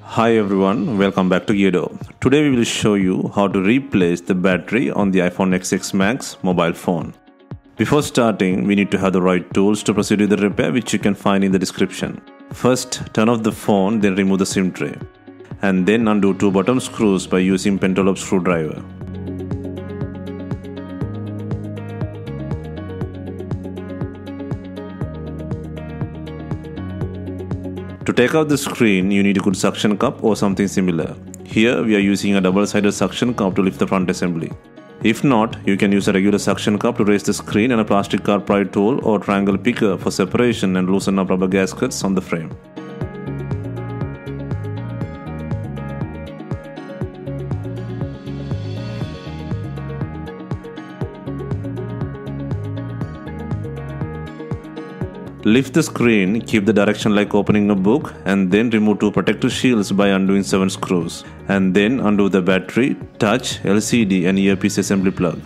Hi everyone, welcome back to Geardo. Today we will show you how to replace the battery on the iPhone XX Max mobile phone. Before starting, we need to have the right tools to proceed with the repair, which you can find in the description. First, turn off the phone, then remove the SIM tray. And then undo two bottom screws by using pentalobe screwdriver. To take out the screen, you need a good suction cup or something similar. Here we are using a double-sided suction cup to lift the front assembly. If not, you can use a regular suction cup to raise the screen and a plastic car pry tool or triangle picker for separation and loosen up rubber gaskets on the frame. Lift the screen, keep the direction like opening a book, and then remove two protective shields by undoing 7 screws. And then undo the battery, touch, LCD and earpiece assembly plug.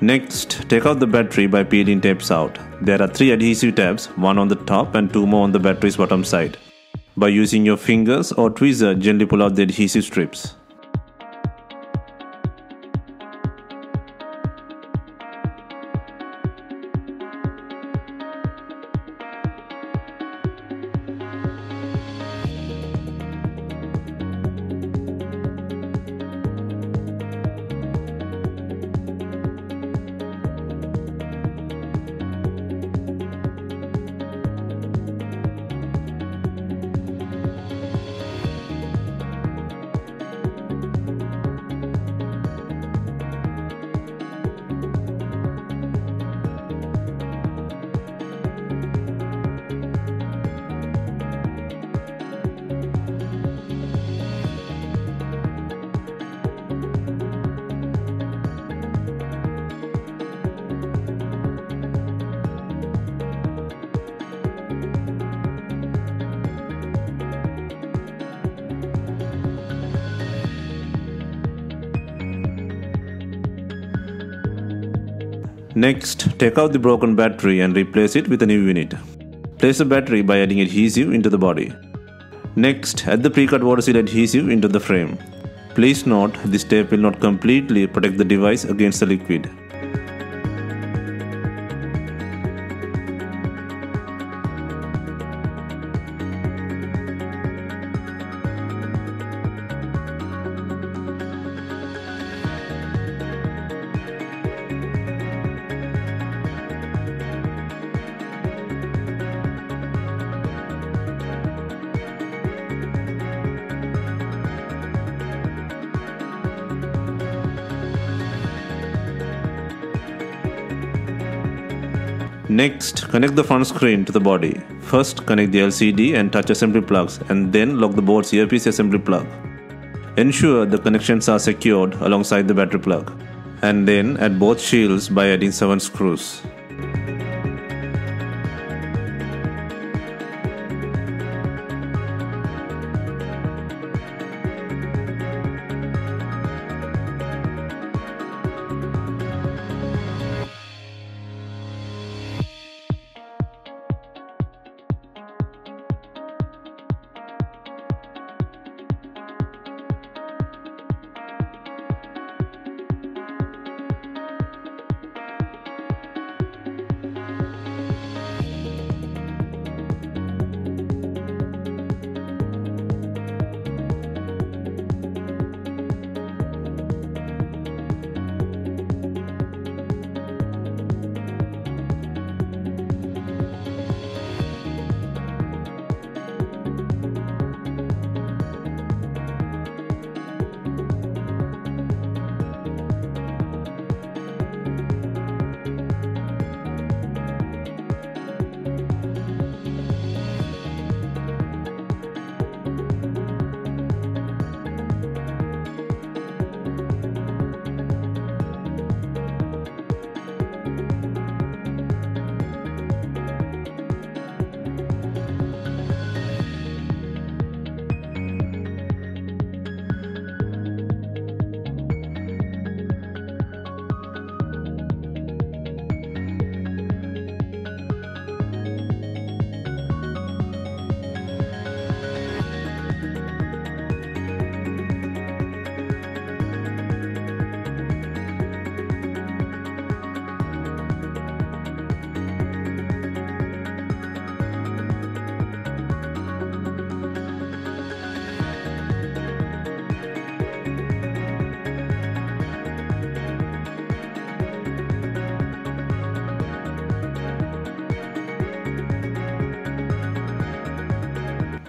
Next, take out the battery by peeling tapes out. There are 3 adhesive tabs, one on the top and 2 more on the battery's bottom side. By using your fingers or tweezer, gently pull out the adhesive strips. Next, take out the broken battery and replace it with a new unit. Place the battery by adding adhesive into the body. Next, add the pre-cut water seal adhesive into the frame. Please note, this tape will not completely protect the device against the liquid. Next, connect the front screen to the body. First, connect the LCD and touch assembly plugs and then lock the board's earpiece assembly plug. Ensure the connections are secured alongside the battery plug. And then add both shields by adding 7 screws.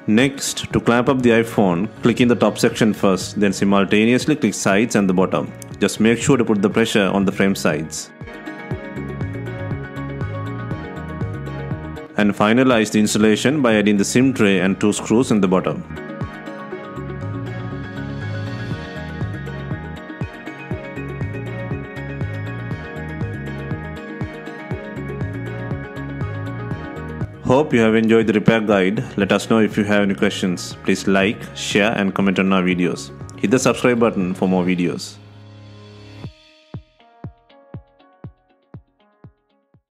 Next, to clamp up the iPhone, click in the top section first, then simultaneously click sides and the bottom. Just make sure to put the pressure on the frame sides. And finalize the installation by adding the SIM tray and 2 screws in the bottom. Hope you have enjoyed the repair guide. Let us know if you have any questions. Please like, share and comment on our videos. Hit the subscribe button for more videos.